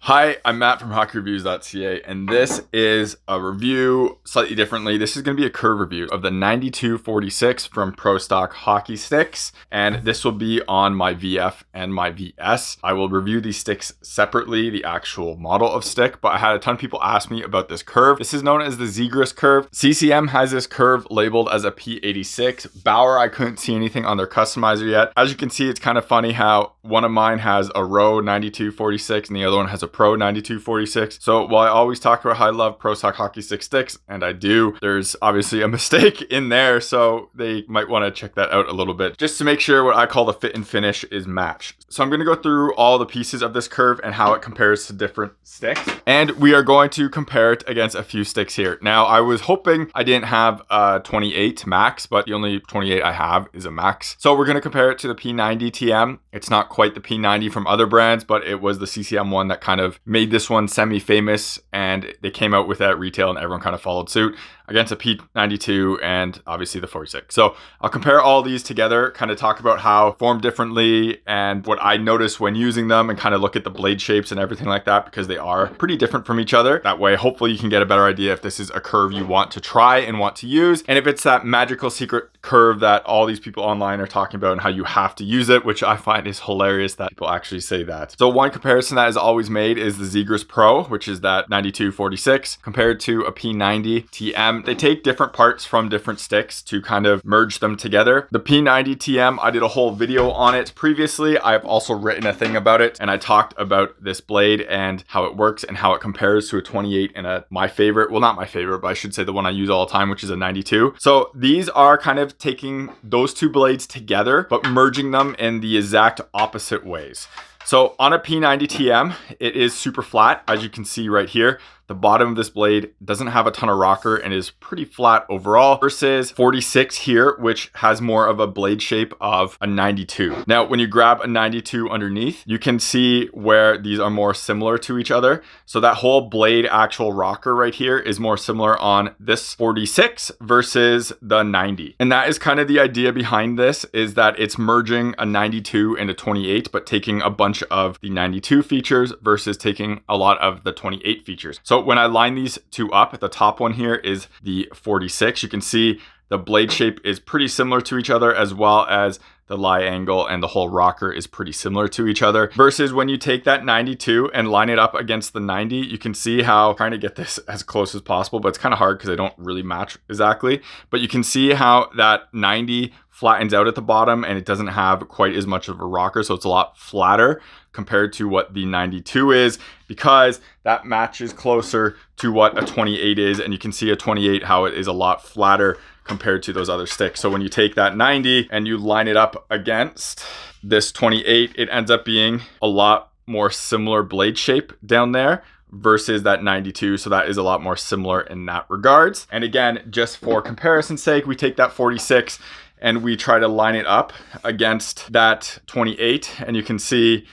Hi, I'm Matt from hockeyreviews.ca, and this is a review slightly differently. This is going to be a curve review of the 9246 from Pro Stock Hockey Sticks, and this will be on my VF and my VS. I will review these sticks separately, the actual model of stick, but I had a ton of people ask me about this curve. This is known as the Zegras curve. CCM has this curve labeled as a P86. Bauer, I couldn't see anything on their customizer yet. As you can see, it's kind of funny how one of mine has a Robe 9246 and the other one has a Pro 9246. So while I always talk about how I love Pro Stock Hockey Stick sticks, and I do, there's obviously a mistake in there, so they might want to check that out a little bit just to make sure what I call the fit and finish is matched. So I'm going to go through all the pieces of this curve and how it compares to different sticks, and we are going to compare it against a few sticks here. Now, I was hoping I didn't have a 28 max, but the only 28 I have is a max. So we're going to compare it to the P90TM. It's not quite the P90 from other brands, but it was the CCM one that kind of made this one semi-famous, and they came out with that at retail and everyone kind of followed suit against a P92 and obviously the 46. So I'll compare all these together, kind of talk about how formed differently and what I noticed when using them, and kind of look at the blade shapes and everything like that, because they are pretty different from each other. That way, hopefully you can get a better idea if this is a curve you want to try and want to use, and if it's that magical secret curve that all these people online are talking about and how you have to use it, which I find is hilarious that people actually say that. So one comparison that is always made is the Zegras Pro, which is that 9246 compared to a P90TM. They take different parts from different sticks to kind of merge them together. The P90TM, I did a whole video on it previously. I've also written a thing about it, and I talked about this blade and how it works and how it compares to a 28 and my favorite, well, not my favorite, but I should say the one I use all the time, which is a 92. So these are kind of taking those two blades together, but merging them in the exact opposite ways. So on a P90TM, it is super flat, as you can see right here. The bottom of this blade doesn't have a ton of rocker and is pretty flat overall, versus 46 here, which has more of a blade shape of a 92. Now, when you grab a 92 underneath, you can see where these are more similar to each other. So that whole blade actual rocker right here is more similar on this 46 versus the 90. And that is kind of the idea behind this, is that it's merging a 92 and a 28, but taking a bunch of the 92 features versus taking a lot of the 28 features. So when I line these two up, the top one here is the 46. You can see the blade shape is pretty similar to each other, as well as the lie angle and the whole rocker is pretty similar to each other. Versus when you take that 92 and line it up against the 90, you can see how, I'm trying to get this as close as possible, but it's kind of hard because they don't really match exactly. But you can see how that 90 flattens out at the bottom and it doesn't have quite as much of a rocker. So it's a lot flatter compared to what the 92 is, because that matches closer to what a 28 is. And you can see a 28, how it is a lot flatter compared to those other sticks. So when you take that 90 and you line it up against this 28, it ends up being a lot more similar blade shape down there versus that 92. So that is a lot more similar in that regards. And again, just for comparison's sake, we take that 46 and we try to line it up against that 28, and you can see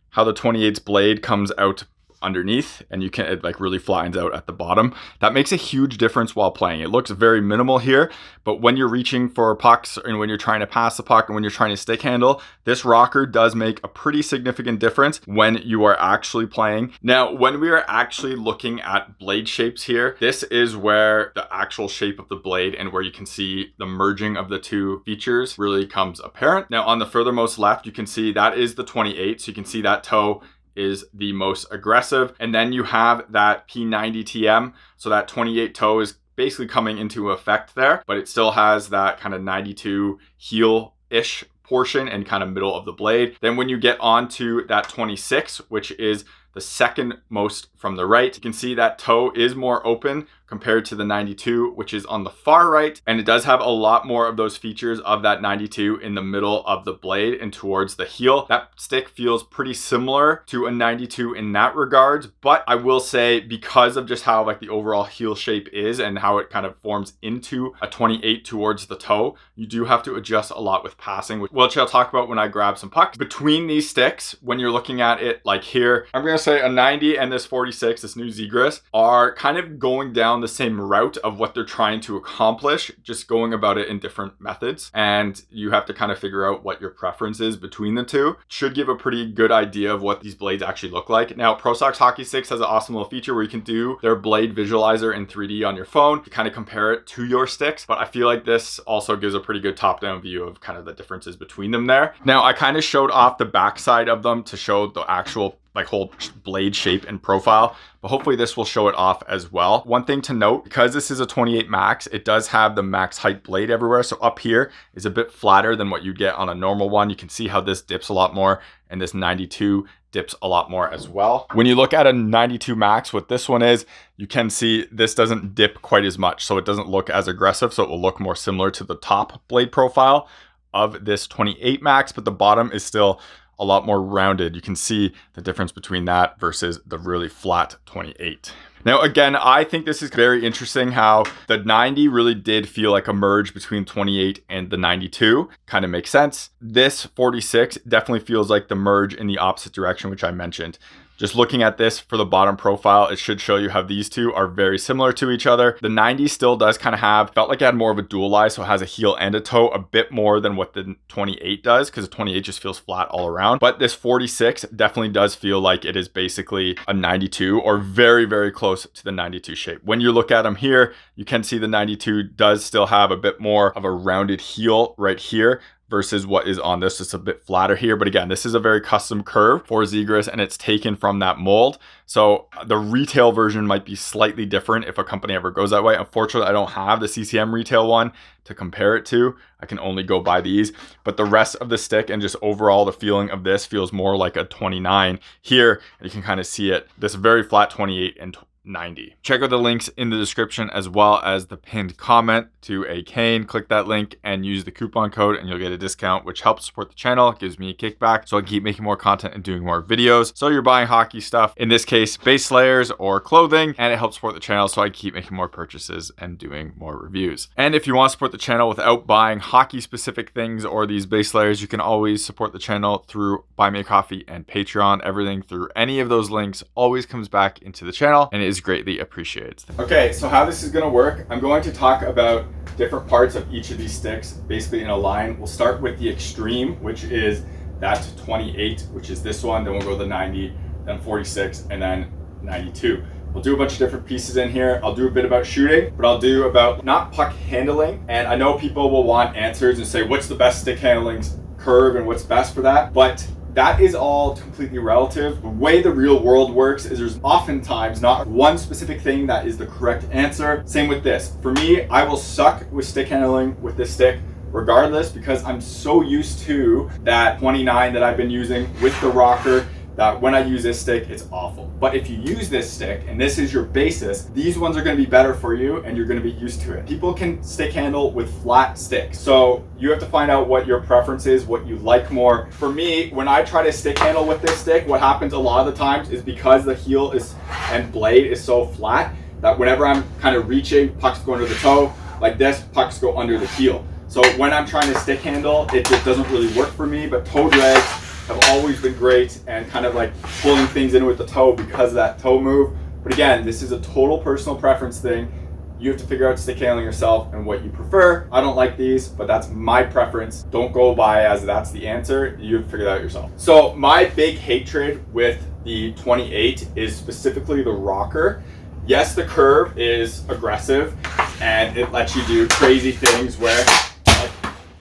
how the 28's blade comes out underneath, and it like really flattens out at the bottom. That makes a huge difference while playing. It looks very minimal here, but when you're reaching for pucks and when you're trying to pass the puck and when you're trying to stick handle, this rocker does make a pretty significant difference when you are actually playing. Now, when we are actually looking at blade shapes here, this is where the actual shape of the blade and where you can see the merging of the two features really comes apparent. Now, on the furthermost left, you can see that is the 28. So you can see that toe is the most aggressive, and then you have that P90TM, so that 28 toe is basically coming into effect there, but it still has that kind of 92 heel-ish portion and kind of middle of the blade. Then when you get onto that 26, which is the second most from the right, you can see that toe is more open compared to the 92, which is on the far right. And it does have a lot more of those features of that 92 in the middle of the blade and towards the heel. That stick feels pretty similar to a 92 in that regards, but I will say, because of just how like the overall heel shape is and how it kind of forms into a 28 towards the toe, you do have to adjust a lot with passing, which I'll talk about when I grab some pucks. Between these sticks, when you're looking at it like here, I'm gonna say a 90 and this 46, this new Zegras, are kind of going down the same route of what they're trying to accomplish, just going about it in different methods. And you have to kind of figure out what your preference is between the two. Should give a pretty good idea of what these blades actually look like. Now, Pro Stock Hockey Sticks has an awesome little feature where you can do their blade visualizer in 3D on your phone to kind of compare it to your sticks. But I feel like this also gives a pretty good top-down view of kind of the differences between them there. Now, I kind of showed off the backside of them to show the actual like whole blade shape and profile, but hopefully this will show it off as well. One thing to note, because this is a 28 max, it does have the max height blade everywhere. So up here is a bit flatter than what you get on a normal one. You can see how this dips a lot more, and this 92 dips a lot more as well. When you look at a 92 max, what this one is, you can see this doesn't dip quite as much. So it doesn't look as aggressive. So it will look more similar to the top blade profile of this 28 max, but the bottom is still a lot more rounded. You can see the difference between that versus the really flat 28. Now, again, I think this is very interesting how the 90 really did feel like a merge between 28 and the 92. Kind of makes sense. This 46 definitely feels like the merge in the opposite direction, which I mentioned. Just looking at this for the bottom profile, it should show you how these two are very similar to each other. The 90 still does kind of felt like it had more of a dual eye, so it has a heel and a toe a bit more than what the 28 does, because the 28 just feels flat all around. But this 46 definitely does feel like it is basically a 92 or very, very close to the 92 shape. When you look at them here, you can see the 92 does still have a bit more of a rounded heel right here, versus what is on this. It's a bit flatter here. But again, this is a very custom curve for Zegras, and it's taken from that mold. So the retail version might be slightly different if a company ever goes that way. Unfortunately, I don't have the CCM retail one to compare it to. I can only go by these. But the rest of the stick and just overall the feeling of this feels more like a 29 here. And you can kind of see it. This very flat 28 and 90. Check out the links in the description as well as the pinned comment to Aycane. Click that link and use the coupon code and you'll get a discount, which helps support the channel. It gives me a kickback so I can keep making more content and doing more videos. So you're buying hockey stuff, in this case base layers or clothing, and it helps support the channel so I can keep making more purchases and doing more reviews. And if you want to support the channel without buying hockey specific things or these base layers, you can always support the channel through Buy Me a Coffee and Patreon. Everything through any of those links always comes back into the channel and it is greatly appreciated. Okay, so how this is going to work, I'm going to talk about different parts of each of these sticks basically in a line. We'll start with the extreme, which is that 28, which is this one, then we'll go to the 90, then 46, and then 92. We'll do a bunch of different pieces in here. I'll do a bit about shooting, but I'll do about not puck handling. And I know people will want answers and say, what's the best stick handling curve and what's best for that? But that is all completely relative. The way the real world works is there's oftentimes not one specific thing that is the correct answer. Same with this. For me, I will suck with stick handling with this stick regardless, because I'm so used to that 29 that I've been using with the rocker that when I use this stick, it's awful. But if you use this stick and this is your basis, these ones are gonna be better for you and you're gonna be used to it. People can stick handle with flat sticks. So you have to find out what your preference is, what you like more. For me, when I try to stick handle with this stick, what happens a lot of the times is because the heel is and blade is so flat that whenever I'm kind of reaching, pucks go under the toe, like this, pucks go under the heel. So when I'm trying to stick handle, it just doesn't really work for me, but toe drags have always been great and kind of like pulling things in with the toe because of that toe move. But again, this is a total personal preference thing. You have to figure out stick handling yourself and what you prefer. I don't like these, but that's my preference. Don't go by as that's the answer. You have to figure that out yourself. So my big hatred with the 28 is specifically the rocker. Yes, the curve is aggressive and it lets you do crazy things where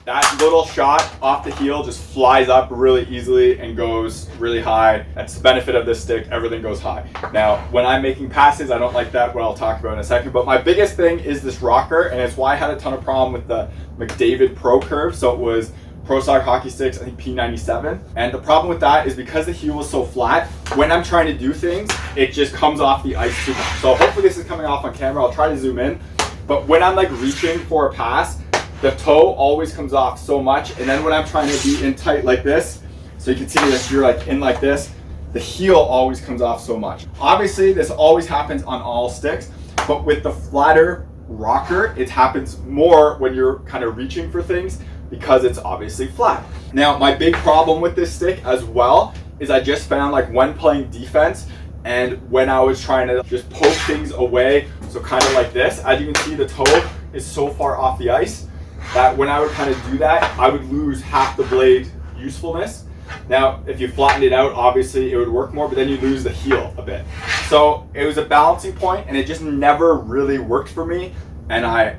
that little shot off the heel just flies up really easily and goes really high. That's the benefit of this stick. Everything goes high. Now, when I'm making passes, I don't like that, what I'll talk about in a second. But my biggest thing is this rocker, and it's why I had a ton of problem with the McDavid Pro curve. So it was Pro Stock Hockey Sticks, I think P97. And the problem with that is because the heel is so flat, when I'm trying to do things, it just comes off the ice too much. So hopefully this is coming off on camera. I'll try to zoom in. But when I'm like reaching for a pass, the toe always comes off so much, and then when I'm trying to be in tight like this, so you can see that you're like in like this, the heel always comes off so much. Obviously, this always happens on all sticks, but with the flatter rocker, it happens more when you're kind of reaching for things because it's obviously flat. Now, my big problem with this stick as well is I just found like when playing defense, And when I was trying to just poke things away, so kind of like this, as you can see, the toe is so far off the ice that when I would kind of do that, I would lose half the blade usefulness. Now, if you flattened it out, obviously it would work more, but then you lose the heel a bit. So it was a balancing point, and it just never really worked for me, and I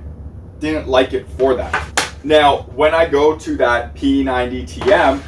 didn't like it for that. Now, when I go to that P90TM,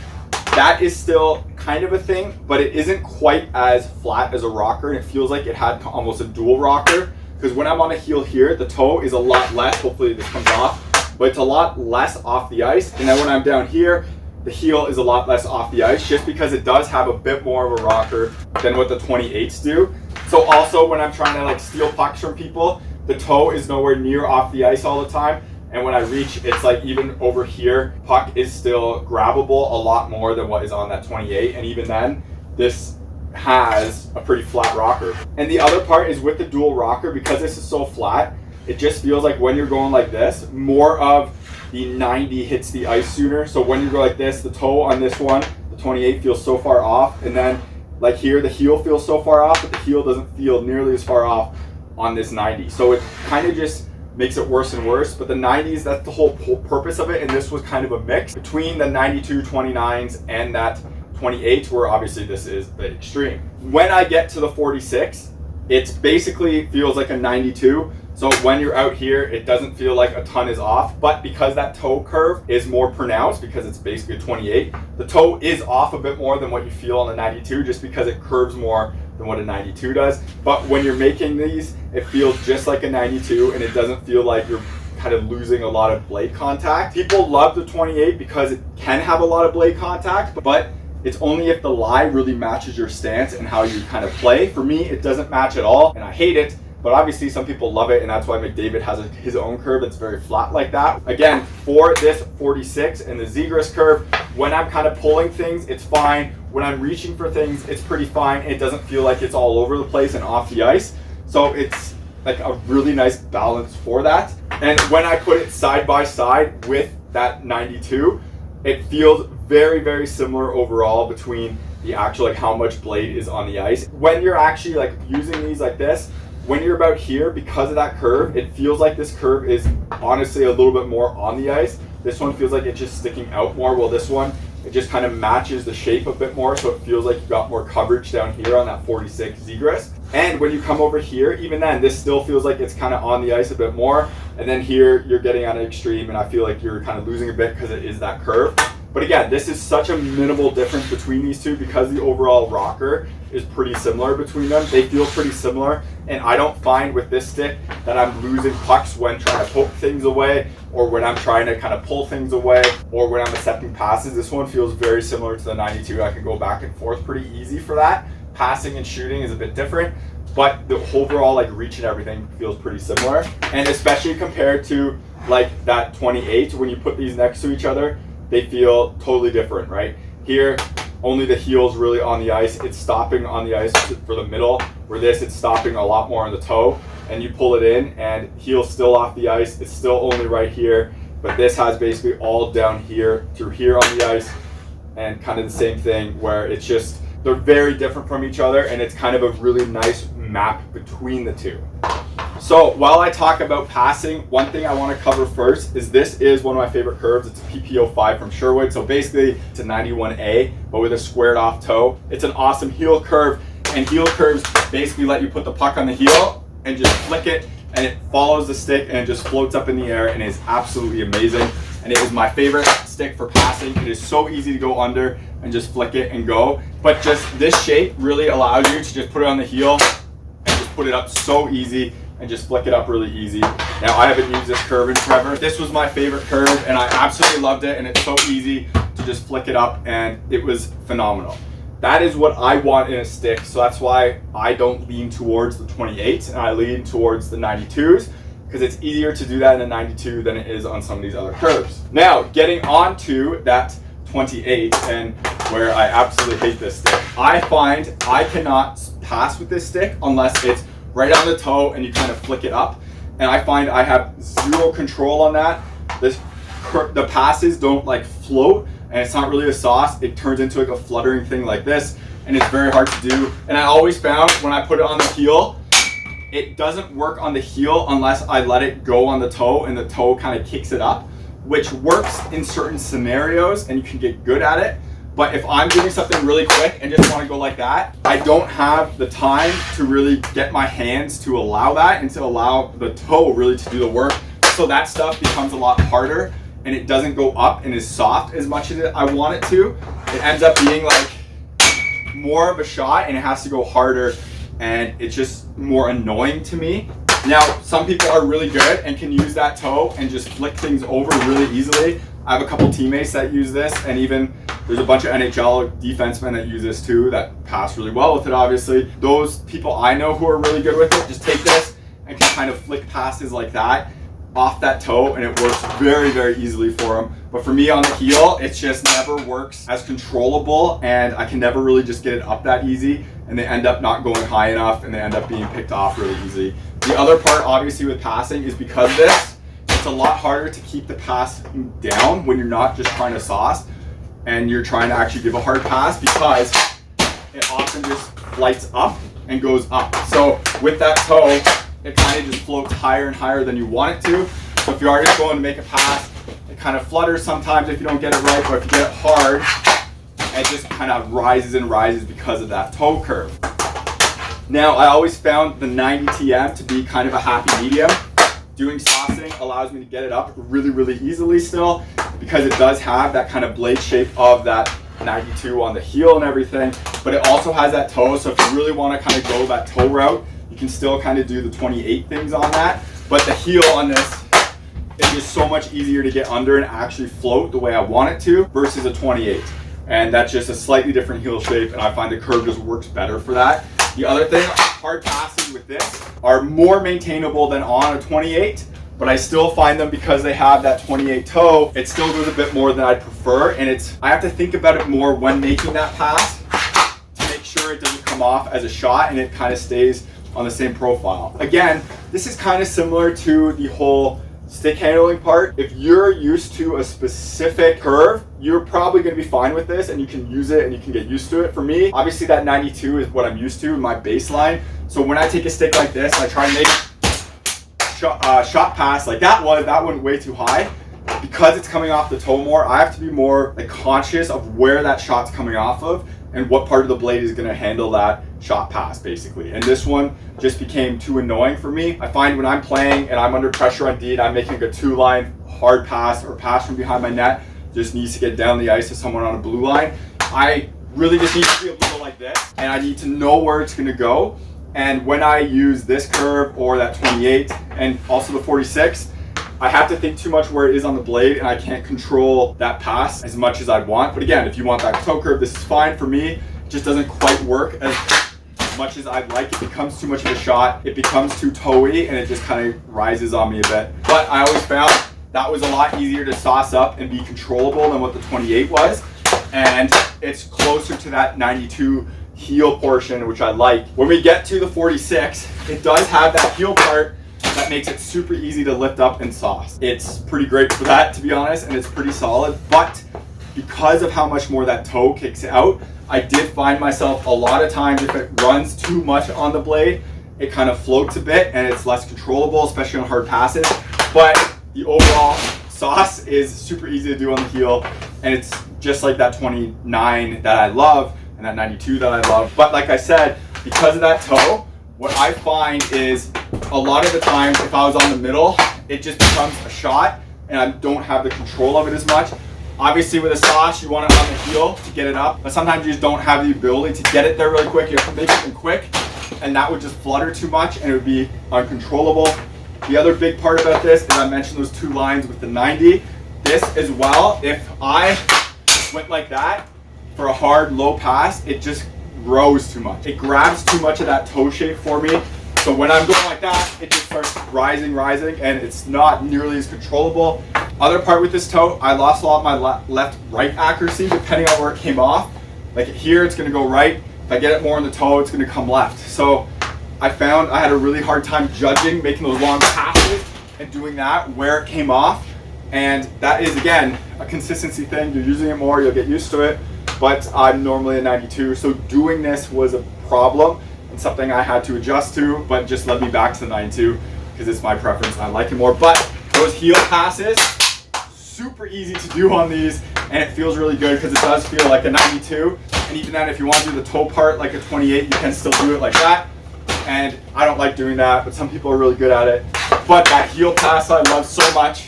that is still kind of a thing, but it isn't quite as flat as a rocker, and it feels like it had almost a dual rocker, because when I'm on a heel here, the toe is a lot less, hopefully this comes off, but it's a lot less off the ice, and then when I'm down here, the heel is a lot less off the ice, just because it does have a bit more of a rocker than what the 28s do. So also when I'm trying to like steal pucks from people, the toe is nowhere near off the ice all the time. And when I reach, it's like even over here, puck is still grabbable a lot more than what is on that 28. And even then, this has a pretty flat rocker. And the other part is with the dual rocker, because this is so flat, it just feels like when you're going like this, more of the 90 hits the ice sooner. So when you go like this, the toe on this one, the 28 feels so far off. And then like here, the heel feels so far off, but the heel doesn't feel nearly as far off on this 90. So it kind of just makes it worse and worse. But the 90s, that's the whole purpose of it. And this was kind of a mix between the 92 29s and that 28, where obviously this is the extreme. When I get to the 46, it's basically feels like a 92. So when you're out here, it doesn't feel like a ton is off, but because that toe curve is more pronounced, because it's basically a 28, the toe is off a bit more than what you feel on the 92, just because it curves more than what a 92 does. But when you're making these, it feels just like a 92, and it doesn't feel like you're kind of losing a lot of blade contact. People love the 28 because it can have a lot of blade contact, but it's only if the lie really matches your stance and how you kind of play. For me, it doesn't match at all, and I hate it. But obviously some people love it, and that's why McDavid has his own curve that's very flat like that. Again, for this 46 and the Zegras curve, when I'm kind of pulling things, it's fine. When I'm reaching for things, it's pretty fine. It doesn't feel like it's all over the place and off the ice. So it's like a really nice balance for that. And when I put it side by side with that 92, it feels very, very similar overall between the actual, like how much blade is on the ice. When you're actually like using these like this, when you're about here, because of that curve, it feels like this curve is honestly a little bit more on the ice. This one feels like it's just sticking out more, while this one, it just kind of matches the shape a bit more, so it feels like you got more coverage down here on that 46 Zegras. And when you come over here, even then, this still feels like it's kind of on the ice a bit more. And then here, you're getting on an extreme, and I feel like you're kind of losing a bit because it is that curve. But again, this is such a minimal difference between these two, because the overall rocker is pretty similar between them. They feel pretty similar, and I don't find with this stick that I'm losing pucks when trying to poke things away, or when I'm trying to kind of pull things away, or when I'm accepting passes. This one feels very similar to the 92. I can go back and forth pretty easy for that. Passing and shooting is a bit different, but the overall like reach and everything feels pretty similar. And especially compared to like that 28, when you put these next to each other, they feel totally different, right? Here, only the heel's really on the ice. It's stopping on the ice for the middle, where this, it's stopping a lot more on the toe. And you pull it in, and heel's still off the ice. It's still only right here, but this has basically all down here through here on the ice, and kind of the same thing, where it's just, they're very different from each other, and it's kind of a really nice map between the two. So while I talk about passing, one thing I want to cover first is this is one of my favorite curves. It's a PP05 from Sherwood. So basically it's a 91A, but with a squared off toe. It's an awesome heel curve, and heel curves basically let you put the puck on the heel and just flick it, and it follows the stick and it just floats up in the air, and it is absolutely amazing. And it is my favorite stick for passing. It is so easy to go under and just flick it and go. But just this shape really allows you to just put it on the heel and just put it up so easy, and just flick it up really easy. Now, I haven't used this curve in forever. This was my favorite curve, and I absolutely loved it, and it's so easy to just flick it up, and it was phenomenal. That is what I want in a stick, so that's why I don't lean towards the 28s, and I lean towards the 92s, because it's easier to do that in a 92 than it is on some of these other curves. Now, getting on to that 28, and where I absolutely hate this stick. I find I cannot pass with this stick unless it's right on the toe and you kind of flick it up, and I find I have zero control on that. The passes don't like float, and it's not really a sauce. It turns into like a fluttering thing like this, and it's very hard to do. And I always found when I put it on the heel, it doesn't work on the heel unless I let it go on the toe and the toe kind of kicks it up, which works in certain scenarios and you can get good at it. But if I'm doing something really quick and just want to go like that, I don't have the time to really get my hands to allow that and to allow the toe really to do the work. So that stuff becomes a lot harder and it doesn't go up and is soft as much as I want it to. It ends up being like more of a shot and it has to go harder, and it's just more annoying to me. Now, some people are really good and can use that toe and just flick things over really easily. I have a couple teammates that use this, and even there's a bunch of NHL defensemen that use this too that pass really well with it, obviously. Those people I know who are really good with it just take this and can kind of flick passes like that off that toe, and it works very, very easily for them. But for me on the heel, it just never works as controllable, and I can never really just get it up that easy, and they end up not going high enough and they end up being picked off really easily. The other part obviously with passing is because of this, it's a lot harder to keep the pass down when you're not just trying to sauce and you're trying to actually give a hard pass, because it often just flights up and goes up. So with that toe, it kind of just floats higher and higher than you want it to. So if you are just going to make a pass, it kind of flutters sometimes if you don't get it right, but if you get it hard, it just kind of rises and rises because of that toe curve. Now, I always found the 90TM to be kind of a happy medium. Doing saucing allows me to get it up really, really easily still, because it does have that kind of blade shape of that 92 on the heel and everything, but it also has that toe. So if you really want to kind of go that toe route, you can still kind of do the 28 things on that. But the heel on this is just so much easier to get under and actually float the way I want it to versus a 28. And that's just a slightly different heel shape, and I find the curve just works better for that. The other thing, hard passes with this are more maintainable than on a 28, but I still find them, because they have that 28 toe, it still goes a bit more than I'd prefer, and I have to think about it more when making that pass to make sure it doesn't come off as a shot and it kind of stays on the same profile. Again, this is kind of similar to the whole stick handling part. If you're used to a specific curve, you're probably going to be fine with this and you can use it and you can get used to it. For me, obviously that 92 is what I'm used to in my baseline. So when I take a stick like this, I try and make shot pass like that went way too high. Because it's coming off the toe more, I have to be more like conscious of where that shot's coming off of and what part of the blade is going to handle that shot pass basically. And this one just became too annoying for me. I find when I'm playing and I'm under pressure on D and I'm making a 2-line hard pass or pass from behind my net, just needs to get down the ice to someone on a blue line, I really just need to be able to go like this, and I need to know where it's going to go. And when I use this curve or that 28 and also the 46, I have to think too much where it is on the blade, and I can't control that pass as much as I'd want. But again, if you want that toe curve, this is fine for me. It just doesn't quite work as much as I'd like. It becomes too much of a shot. It becomes too toe-y, and it just kind of rises on me a bit. But I always found that was a lot easier to sauce up and be controllable than what the 28 was. And it's closer to that 92 heel portion, which I like. When we get to the 46, it does have that heel part that makes it super easy to lift up and sauce. It's pretty great for that, to be honest, and it's pretty solid. But because of how much more that toe kicks out, I did find myself a lot of times, if it runs too much on the blade, it kind of floats a bit and it's less controllable, especially on hard passes. But the overall sauce is super easy to do on the heel, and it's just like that 29 that I love and that 92 that I love. But like I said, because of that toe, what I find is a lot of the times if I was on the middle, it just becomes a shot and I don't have the control of it as much. Obviously with a sauce, you want it on the heel to get it up, but sometimes you just don't have the ability to get it there really quick. You have to make it quick, and that would just flutter too much and it would be uncontrollable. The other big part about this is I mentioned those 2 lines with the 90. This as well, if I went like that for a hard low pass, it just grows too much. It grabs too much of that toe shape for me. So when I'm going like that, it just starts rising, and it's not nearly as controllable. Other part with this toe, I lost a lot of my left-right accuracy depending on where it came off. Like here, it's gonna go right. If I get it more on the toe, it's gonna come left. So I found I had a really hard time judging, making those long passes and doing that where it came off. And that is, again, a consistency thing. You're using it more, you'll get used to it. but I'm normally a 92, so doing this was a problem and something I had to adjust to, but just led me back to the 92 because it's my preference. I like it more. But those heel passes, super easy to do on these, and it feels really good because it does feel like a 92. And even then, if you want to do the toe part like a 28, you can still do it like that. And I don't like doing that, but some people are really good at it. But that heel pass I love so much.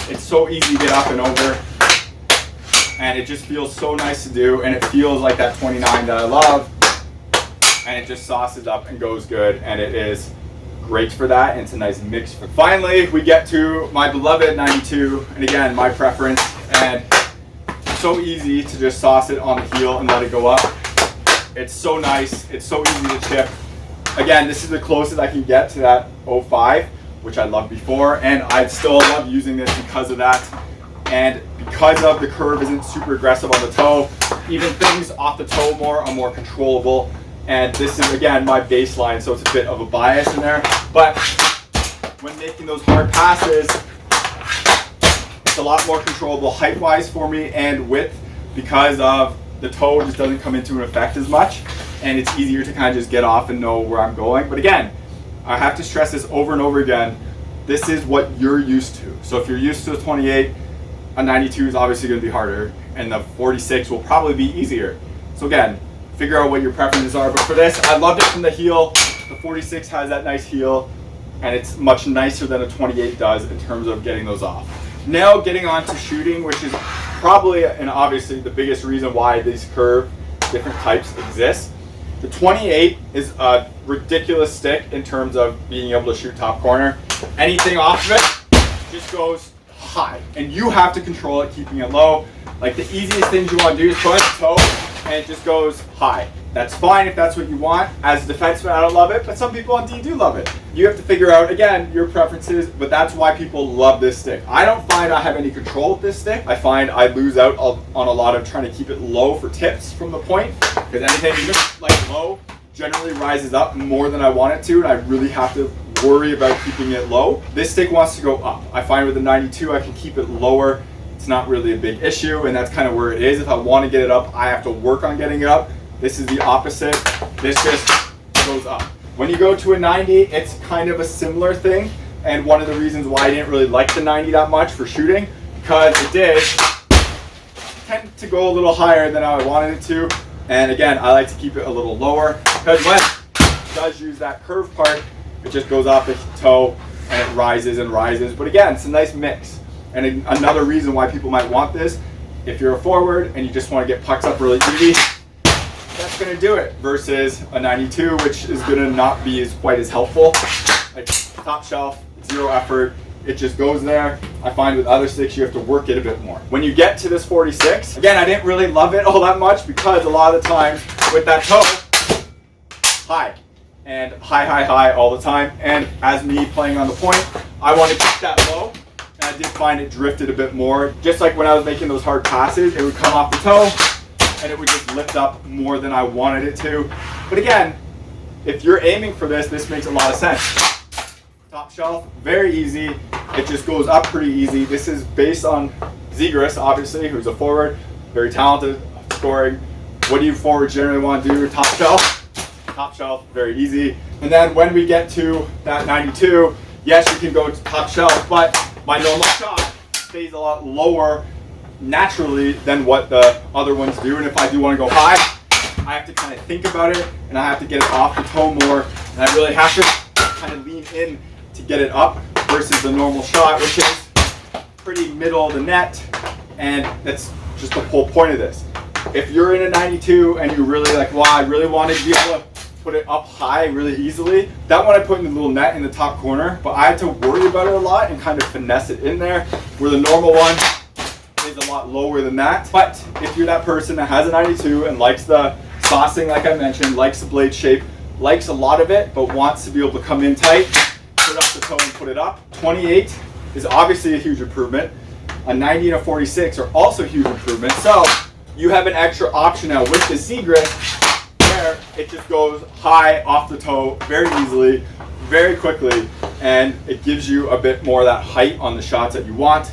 It's so easy to get up and over, and it just feels so nice to do, and it feels like that 29 that I love, and it just sauces up and goes good, and it is great for that, and it's a nice mix. Finally, we get to my beloved 92, and again, my preference, and so easy to just sauce it on the heel and let it go up. It's so nice, it's so easy to chip. Again, this is the closest I can get to that 05, which I loved before, and I still love using this because of that. And because of the curve isn't super aggressive on the toe, even things off the toe are more controllable. And this is, again, my baseline, so it's a bit of a bias in there. But when making those hard passes, it's a lot more controllable height-wise for me and width, because of the toe just doesn't come into an effect as much, and it's easier to kind of just get off and know where I'm going. But again, I have to stress this over and over again. This is what you're used to. So if you're used to a 28, a 92 is obviously going to be harder, and the 46 will probably be easier. So again, figure out what your preferences are. But for this, I loved it from the heel. The 46 has that nice heel, and it's much nicer than a 28 does in terms of getting those off. Now getting on to shooting, which is probably and obviously the biggest reason why these curve different types exist. The 28 is a ridiculous stick in terms of being able to shoot top corner. Anything off of it just goes high, and you have to control it, keeping it low. Like, the easiest things you want to do is put the toe and it just goes high. That's fine if that's what you want. As a defenseman, I don't love it, but some people on D do love it. You have to figure out, again, your preferences, but that's why people love this stick. I don't find I have any control with this stick. I find I lose out on a lot of trying to keep it low for tips from the point, because anything just like low generally rises up more than I want it to, and I really have to worry about keeping it low. This stick wants to go up. I find with the 92, I can keep it lower. It's not really a big issue, and that's kind of where it is. If I want to get it up, I have to work on getting it up. This is the opposite. This just goes up. When you go to a 90, it's kind of a similar thing, and one of the reasons why I didn't really like the 90 that much for shooting, because it did tend to go a little higher than I wanted it to. And again, I like to keep it a little lower, because when it does use that curve part, it just goes off the toe and it rises and rises. But again, it's a nice mix. And another reason why people might want this, if you're a forward and you just want to get pucks up really easy, that's going to do it, versus a 92, which is going to not be quite as helpful. Like top shelf, zero effort, it just goes there. I find with other sticks you have to work it a bit more. When you get to this 46, again, I didn't really love it all that much, because a lot of the times with that toe, high and high all the time. And as me playing on the point, I want to keep that low. And I did find it drifted a bit more. Just like when I was making those hard passes, it would come off the toe and it would just lift up more than I wanted it to. But again, if you're aiming for this, this makes a lot of sense. Top shelf, very easy. It just goes up pretty easy. This is based on Zegras, obviously, who's a forward, very talented, scoring. What do you forwards generally want to do? Top shelf? Top shelf, very easy. And then when we get to that 92, yes, you can go to top shelf, but my normal shot stays a lot lower naturally than what the other ones do. And if I do want to go high, I have to kind of think about it, and I have to get it off the toe more, and I really have to kind of lean in to get it up, versus the normal shot, which is pretty middle of the net. And that's just the whole point of this. If you're in a 92 and you really like, wow, I really want to be able to put it up high really easily, that one I put in the little net in the top corner, but I had to worry about it a lot and kind of finesse it in there, where the normal one is a lot lower than that. But if you're that person that has a 92 and likes the saucing, like I mentioned, likes the blade shape, likes a lot of it, but wants to be able to come in tight, put up the toe and put it up, 28 is obviously a huge improvement. A 90 and a 46 are also huge improvements. So you have an extra option now with the Zegras, where it just goes high off the toe very easily, very quickly, and it gives you a bit more of that height on the shots that you want.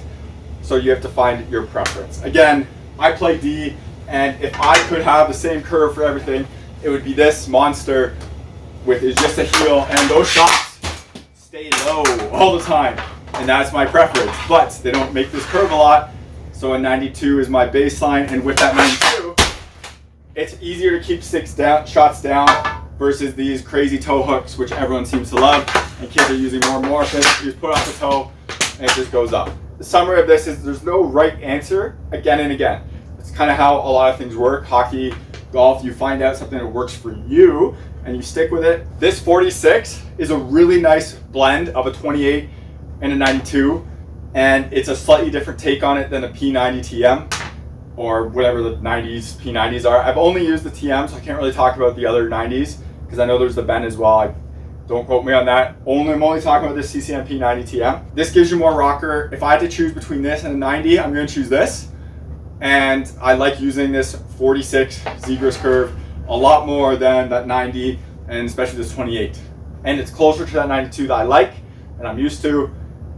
So you have to find your preference. Again, I play D, And if I could have the same curve for everything, it would be this monster with is just a heel, and those shots stay low all the time. And that's my preference, but they don't make this curve a lot. So a 92 is my baseline, and with that 92, it's easier to keep shots down versus these crazy toe hooks, which everyone seems to love. And kids are using more and more of it. You just put off the toe, and it just goes up. The summary of this is there's no right answer again and again. It's kind of how a lot of things work. Hockey, golf, you find out something that works for you, and you stick with it. This 46 is a really nice blend of a 28 and a 92. And it's a slightly different take on it than a P90TM or whatever the 90s P90s are. I've only used the TM, so I can't really talk about the other 90s because I know there's the Ben as well. Don't quote me on that. I'm only talking about this CCM P90TM. This gives you more rocker. If I had to choose between this and a 90, I'm going to choose this. And I like using this 46 Zegras curve a lot more than that 90, and especially this 28. And it's closer to that 92 that I like and I'm used to.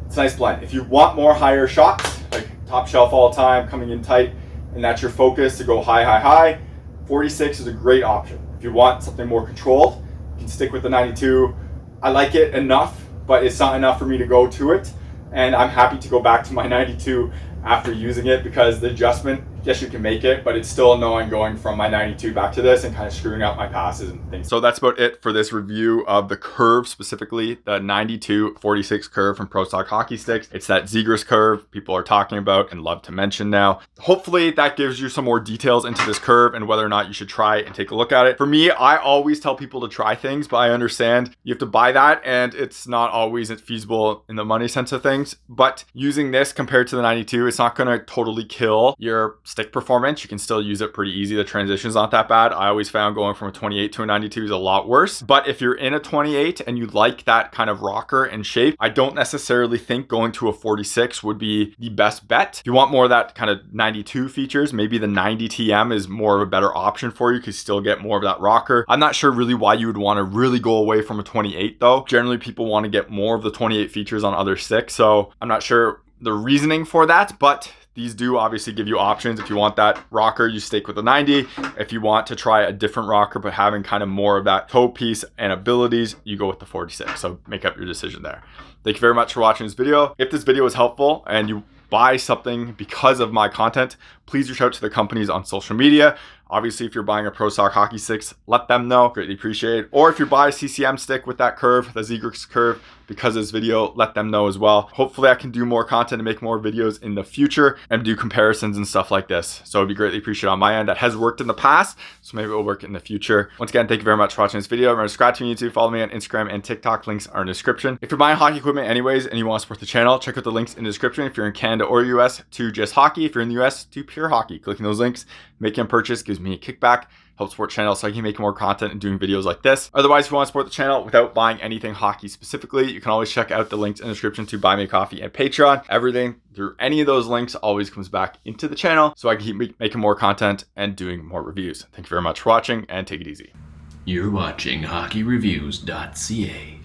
It's a nice blend. If you want more higher shots, like top shelf all the time, coming in tight, and that's your focus to go high, 46 is a great option. If you want something more controlled, you can stick with the 92. I like it enough, but it's not enough for me to go to it. And I'm happy to go back to my 92 after using it because the adjustment, yes, you can make it, but it's still annoying going from my 92 back to this and kind of screwing up my passes and things. So that's about it for this review of the curve, specifically the 92-46 curve from Pro Stock Hockey Sticks. It's that Zegras curve people are talking about and love to mention now. Hopefully that gives you some more details into this curve and whether or not you should try and take a look at it. For me, I always tell people to try things, but I understand you have to buy that and it's not always feasible in the money sense of things. But using this compared to the 92, it's not going to totally kill your stick performance. You can still use it pretty easy. The transition's not that bad. I always found going from a 28 to a 92 is a lot worse. But if you're in a 28 and you like that kind of rocker and shape, I don't necessarily think going to a 46 would be the best bet. If you want more of that kind of 92 features, maybe the 90 TM is more of a better option for you. You can still get more of that rocker. I'm not sure really why you would want to really go away from a 28 though. Generally, people want to get more of the 28 features on other sticks. So I'm not sure the reasoning for that, but these do obviously give you options. If you want that rocker, you stick with the 90. If you want to try a different rocker, but having kind of more of that toe piece and abilities, you go with the 46. So make up your decision there. Thank you very much for watching this video. If this video was helpful and you buy something because of my content, please reach out to the companies on social media. Obviously, if you're buying a Pro Stock Hockey Sticks, let them know. Greatly appreciate it. Or if you buy a CCM stick with that curve, the Zegras curve, because of this video, let them know as well. Hopefully, I can do more content and make more videos in the future and do comparisons and stuff like this. So it'd be greatly appreciated on my end. That has worked in the past, so maybe it will work in the future. Once again, thank you very much for watching this video. Remember to subscribe to me on YouTube, follow me on Instagram and TikTok. Links are in the description. If you're buying hockey equipment anyways and you want to support the channel, check out the links in the description. If you're in Canada or US, to just hockey. If you're in the US, to pure hockey. Clicking those links, making a purchase gives me a kickback, helps support the channel so I can make more content and doing videos like this. Otherwise, if you want to support the channel without buying anything hockey specifically, you can always check out the links in the description to buy me a coffee and Patreon. Everything through any of those links always comes back into the channel so I can keep making more content and doing more reviews. Thank you very much for watching and take it easy. You're watching HockeyReviews.ca.